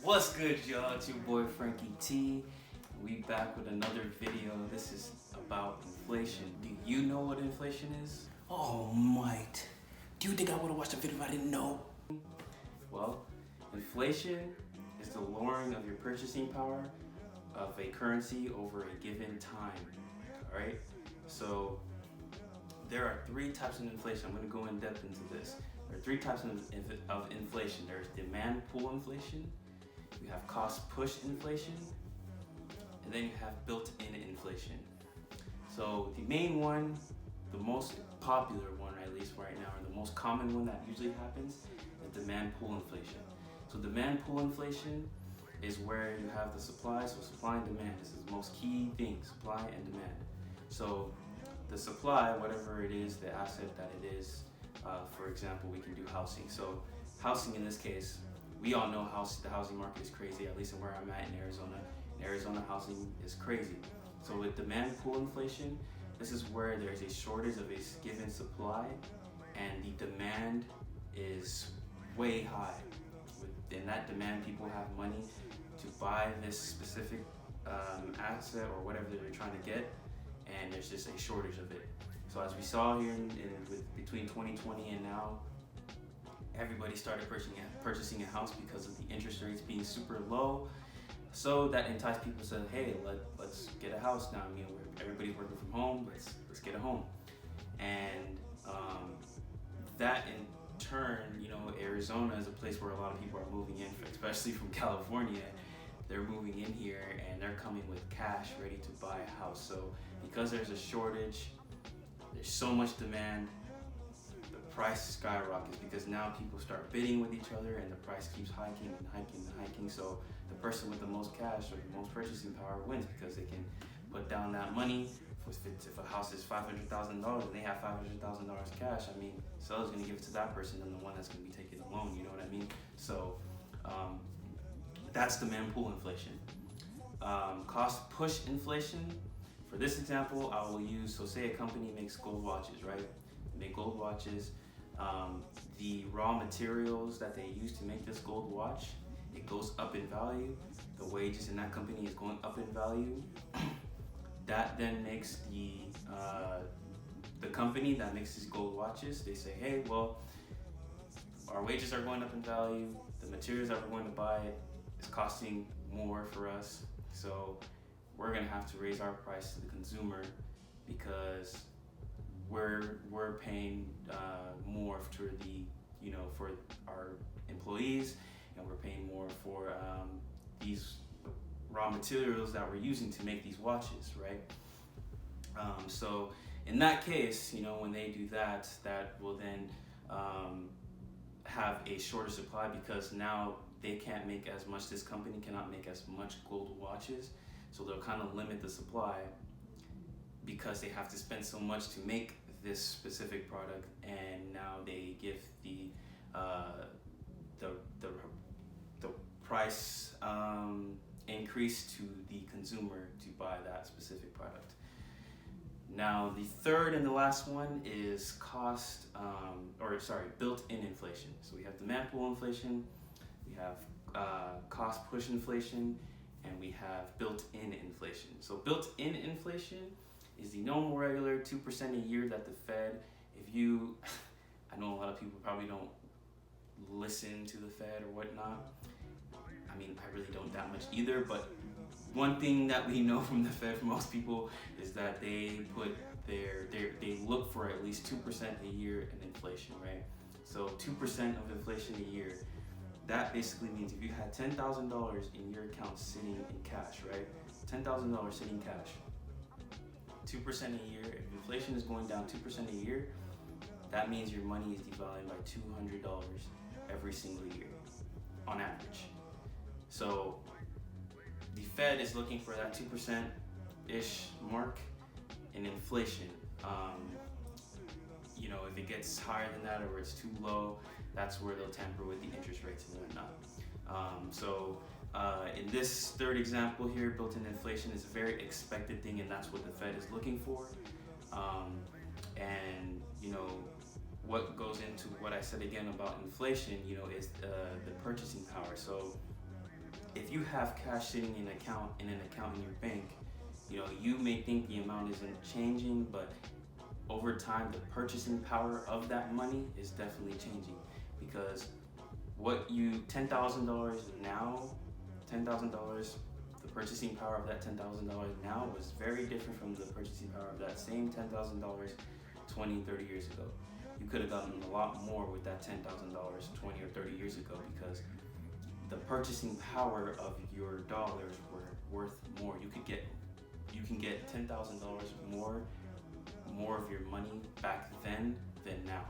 What's good, y'all? It's your boy Frankie T. We back with another video. This is about inflation. Do you know what inflation is? Oh, mate. Do you think I would have watched the video if I didn't know? Well, inflation is the lowering of your purchasing power of a currency over a given time. Alright? So there are three types of inflation. I'm going to go in depth into this. There are three types of inflation. There's demand pull inflation, you have cost push inflation, and then you have built-in inflation. So the main one, the most popular one at least right now, or the most common one that usually happens, is demand pull inflation. So demand pull inflation is where you have the supply, so supply and demand. This is the most key thing, supply and demand. So the supply, whatever it is, the asset that it is, for example, we can do housing. So housing in this case, we all know the housing market is crazy, at least in where I'm at in Arizona. In Arizona, housing is crazy. So with demand pull inflation, this is where there's a shortage of a given supply and the demand is way high. Within that demand, people have money to buy this specific asset or whatever they're trying to get, and there's just a shortage of it. So as we saw here between 2020 and now, everybody started purchasing a house because of the interest rates being super low. So that enticed people to say, hey, let's get a house now. I mean, everybody's working from home, let's get a home. And that in turn, Arizona is a place where a lot of people are moving in, especially from California. They're moving in here and they're coming with cash ready to buy a house. So because there's a shortage, there's so much demand, the price skyrockets because now people start bidding with each other and the price keeps hiking and hiking and hiking. So the person with the most cash or the most purchasing power wins because they can put down that money. If a house is $500,000 and they have $500,000 cash, I mean, seller's gonna give it to that person than the one that's gonna be taking the loan, you know what I mean? So that's demand pull inflation. Cost push inflation. For this example, I will use, so say a company makes gold watches, right? They make gold watches. The raw materials that they use to make this gold watch, it goes up in value. The wages in that company is going up in value. That then makes the company that makes these gold watches, they say, hey, well, our wages are going up in value. The materials that we're going to buy is costing more for us. So we're gonna have to raise our price to the consumer because we're paying more for our employees, and we're paying more for these raw materials that we're using to make these watches, right? So in that case, when they do that, that will then have a shorter supply because now they can't make as much, this company cannot make as much gold watches, so they'll kind of limit the supply because they have to spend so much to make this specific product, and now they give the price increase to the consumer to buy that specific product. Now the third and the last one is built-in inflation. So we have demand pull inflation, we have cost push inflation, and we have built-in inflation. So built-in inflation is the normal regular 2% a year that the Fed, I know a lot of people probably don't listen to the Fed or whatnot. I mean, I really don't that much either, but one thing that we know from the Fed for most people is that they look for at least 2% a year in inflation, right? So 2% of inflation a year, that basically means if you had $10,000 in your account sitting in cash, right? $10,000 sitting cash, 2% a year. If inflation is going down 2% a year, that means your money is devaluing by $200 every single year on average. So the Fed is looking for that 2%-ish mark in inflation. If it gets higher than that or it's too low, that's where they'll tamper with the interest rates and whatnot. In this third example here, built-in inflation is a very expected thing, and that's what the Fed is looking for. What goes into what I said again about inflation, is the purchasing power. So if you have cash sitting in an account in your bank, you may think the amount isn't changing, but over time, the purchasing power of that money is definitely changing, because $10,000 now, the purchasing power of that $10,000 now was very different from the purchasing power of that same $10,000 20, 30 years ago. You could have gotten a lot more with that $10,000 20 or 30 years ago, because the purchasing power of your dollars were worth more. You can get $10,000 more of your money back then than now.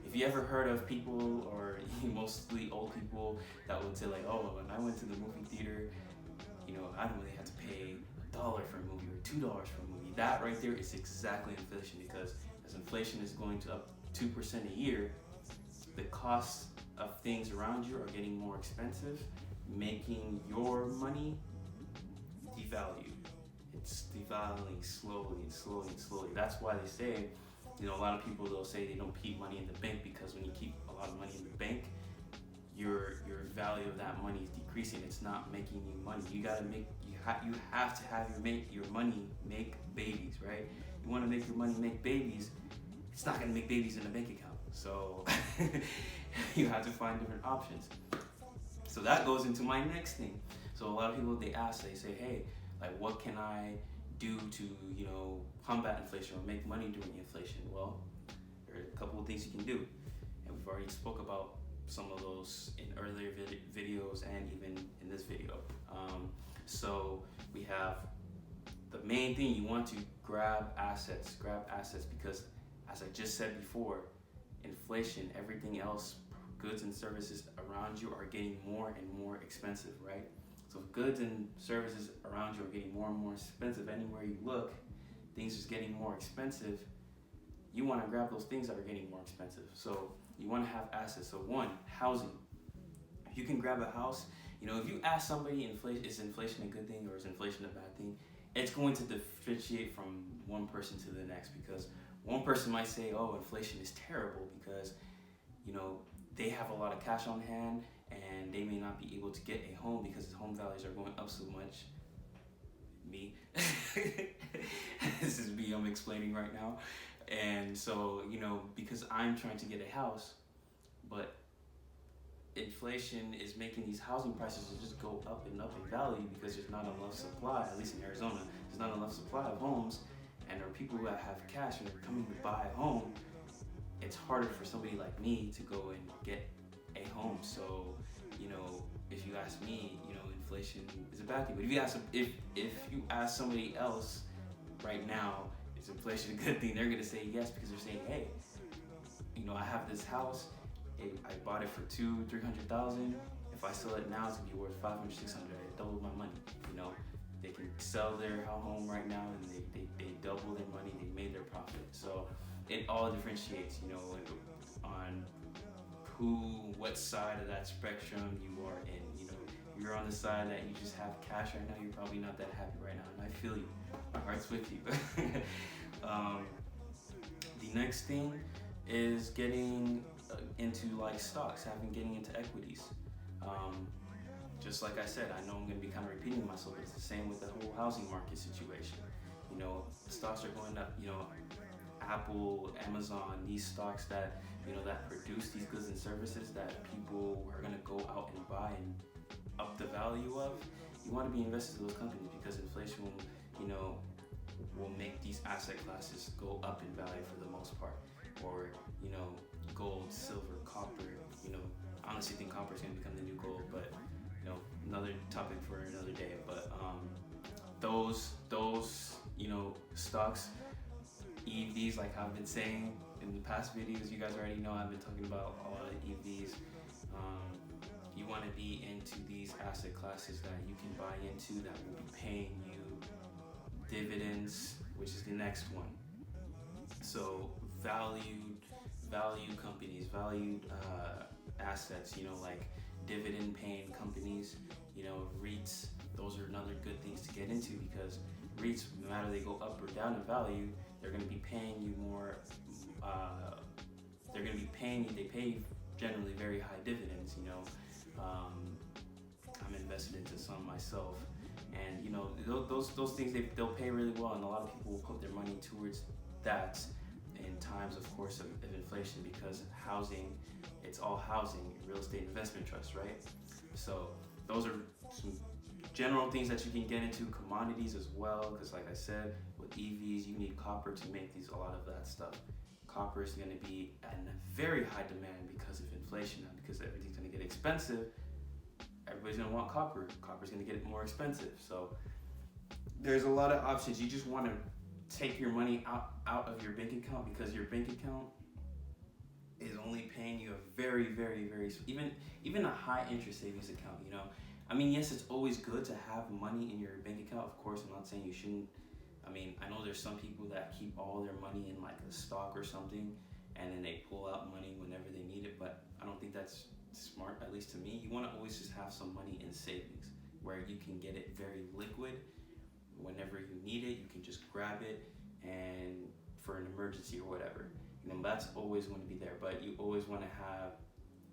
If you ever heard of people, or mostly old people, that would say like, oh, when I went to the movie theater, I don't really have to pay $1 for a movie or $2 for a movie. That right there is exactly inflation, because as inflation is going to up 2% a year, the cost of things around you are getting more expensive, making your money devalue. It's devaluing slowly and slowly and slowly. That's why they say, a lot of people, they'll say they don't keep money in the bank, because when you keep a lot of money in the bank, your value of that money is decreasing. It's not making you money. You have to have your money make babies, right? You want to make your money make babies. It's not going to make babies in a bank account. So you have to find different options. So that goes into my next thing. So a lot of people, they say, hey, like, what can I do to, combat inflation or make money during inflation? Well, there are a couple of things you can do, and we've already spoke about some of those in earlier videos and even in this video. So we have the main thing: you want to grab assets, because as I just said before, inflation, everything else, goods and services around you are getting more and more expensive, right? So goods and services around you are getting more and more expensive. Anywhere you look, things are getting more expensive. You want to grab those things that are getting more expensive. So you want to have assets. So one, housing. If you can grab a house, if you ask somebody, is inflation a good thing or is inflation a bad thing? It's going to differentiate from one person to the next, because one person might say, oh, inflation is terrible because, they have a lot of cash on hand and they may not be able to get a home because home values are going up so much. Me. This is me, I'm explaining right now. And so, because I'm trying to get a house, but inflation is making these housing prices just go up and up in value, because there's not enough supply, at least in Arizona, there's not enough supply of homes, and there are people that have cash and are coming to buy a home. It's harder for somebody like me to go and get a home. So, if you ask me, inflation is a bad thing. But if you ask somebody else right now, is inflation a good thing? They're gonna say yes, because they're saying, hey, I have this house, I bought it for $200,000-300,000. If I sell it now, it's gonna be worth $500-600. I doubled my money. They can sell their home right now, and they double their money. They made their profit. So it all differentiates, on what side of that spectrum you are in. You're on the side that you just have cash right now, you're probably not that happy right now, and I feel you. My heart's with you. The next thing is getting into like stocks, getting into equities. Just like I said, I know I'm going to be kind of repeating myself, but it's the same with the whole housing market situation. Stocks are going up. Apple, Amazon, these stocks that that produce these goods and services that people are going to go out and buy and up the value of. You want to be invested in those companies, because inflation will make these asset classes go up in value for the most part. Or gold, silver, copper. I honestly think copper is going to become the new gold, but another topic for another day. But those stocks, EVs, like I've been saying in the past videos, you guys already know I've been talking about a lot of EVs. You want to be into these asset classes that you can buy into that will be paying you dividends, which is the next one. So valued companies, valued assets, like dividend paying companies, REITs. Those are another good things to get into, because REITs, no matter they go up or down in value, they're going to be paying you more. They pay generally very high dividends. I'm myself. And you know, those things they'll pay really well, and a lot of people will put their money towards that in times, of course, of inflation, because housing, it's all housing, real estate investment trust, right? So those are some general things that you can get into. Commodities as well, because like I said, with EVs, you need copper to make a lot of that stuff. Copper is going to be in very high demand because of inflation now, because everything's going to get expensive. Everybody's going to want copper. Copper's going to get more expensive. So there's a lot of options. You just want to take your money out of your bank account, because your bank account is only paying you a very, very, very, even a high interest savings account, you know. I mean, yes, it's always good to have money in your bank account. Of course, I'm not saying you shouldn't. I mean, I know there's some people that keep all their money in like a stock or something, and then they pull out money whenever they need it, but I don't think that's smart, at least to me. You want to always just have some money in savings where you can get it very liquid. Whenever you need it, you can just grab it, and for an emergency or whatever. You know, that's always going to be there, but you always want to have,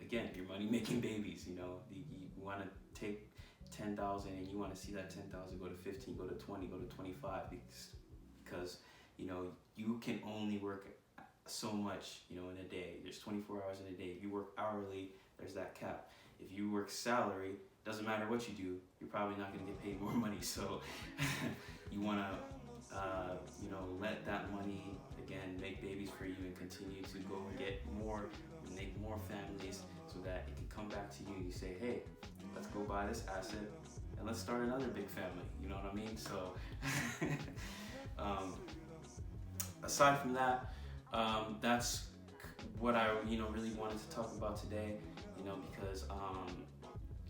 again, your money making babies. You know, you want to take 10,000 and you want to see that 10,000 go to 15, go to 20, go to 25, because you know, you can only work so much, you know, in a day. There's 24 hours in a day. If you work hourly, there's that cap. If you work salary, doesn't matter what you do, you're probably not going to get paid more money. So you want to you know, let that money, again, make babies for you and continue to go and get more, make more families, so that it can come back to you and you say, hey, let's go buy this asset and let's start another big family. You know what I mean? So aside from that, that's what I, you know, really wanted to talk about today, you know, because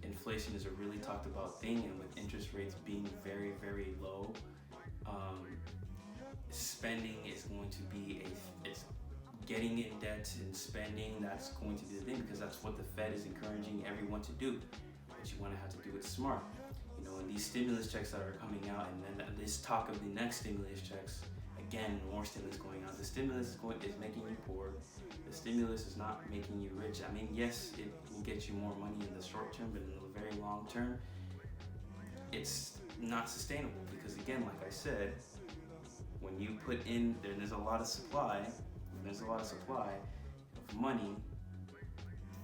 inflation is a really talked about thing, and with interest rates being very, very low, spending is going to be it's getting in debt and spending, that's going to be the thing, because that's what the Fed is encouraging everyone to do. But you want to have to do it smart. You know, and these stimulus checks that are coming out, and then this talk of the next stimulus checks, again, more stimulus going out. The stimulus is making you poor. The stimulus is not making you rich. I mean, yes, it will get you more money in the short term, but in the very long term, it's not sustainable, because again, like I said, when you put in, there's a lot of supply, of money,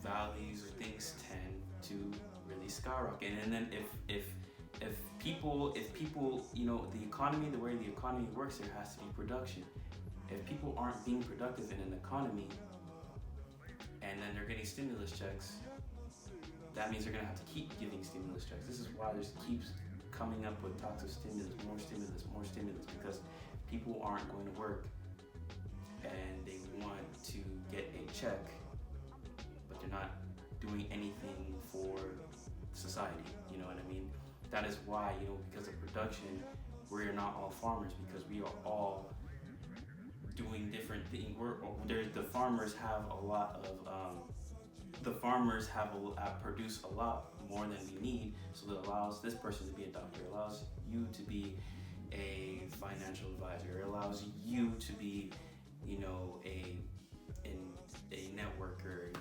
values of things tend to really skyrocket. And then if people, you know, the economy, the way the economy works, there has to be production. If people aren't being productive in an economy, and then they're getting stimulus checks, that means they're gonna have to keep giving stimulus checks. This is why there's keeps coming up with talks of stimulus, because people aren't going to work and they want to get a check, but they're not doing anything for society. You know what I mean? That is why, you know, because of production, we're not all farmers, because we are all doing different things. The farmers have a lot of, produce a lot more than we need, so that allows this person to be a doctor, allows you to be a financial advisor, it allows you to be, you know, a networker, it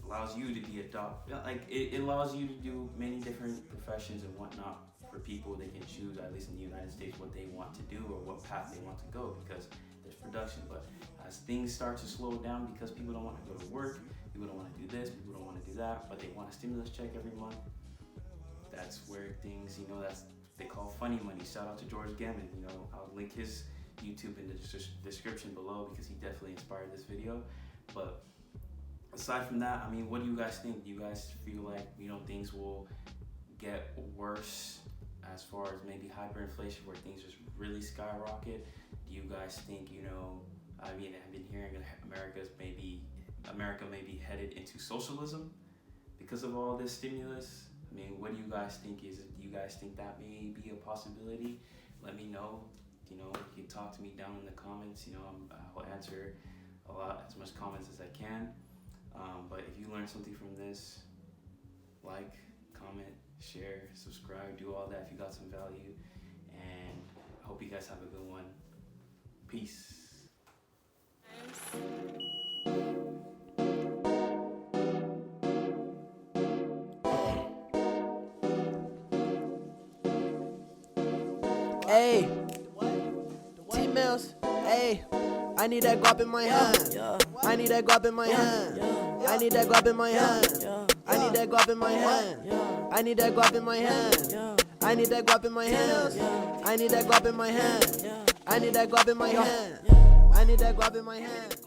allows you to be a doctor. Like it allows you to do many different professions and whatnot for people. They can choose, at least in the United States, what they want to do or what path they want to go, because there's production. But as things start to slow down, because people don't want to go to work, people don't want to do this, people don't want to do that, but they want a stimulus check every month, that's where things, you know, they call funny money. Shout out to George Gammon. You know, I'll link his YouTube in the description below, because he definitely inspired this video. But aside from that, I mean, what do you guys think? Do you guys feel like, you know, things will get worse as far as maybe hyperinflation, where things just really skyrocket? Do you guys think, you know, I mean, I've been hearing America may be headed into socialism because of all this stimulus? I mean, what do you guys think? Do you guys think that may be a possibility? Let me know. You know, you can talk to me down in the comments. You know, I'll answer as much comments as I can. But if you learned something from this, like, comment, share, subscribe, do all that if you got some value. And I hope you guys have a good one. Peace. Hey, T-Mills, hey, I need that guap in my hand. I need that guap in my hand. I need that guap in my hand. I need that guap in my hand. I need that guap in my hand. I need that guap in my hand. I need that guap in my hand. I need that guap in my hand. I need that guap in my hand.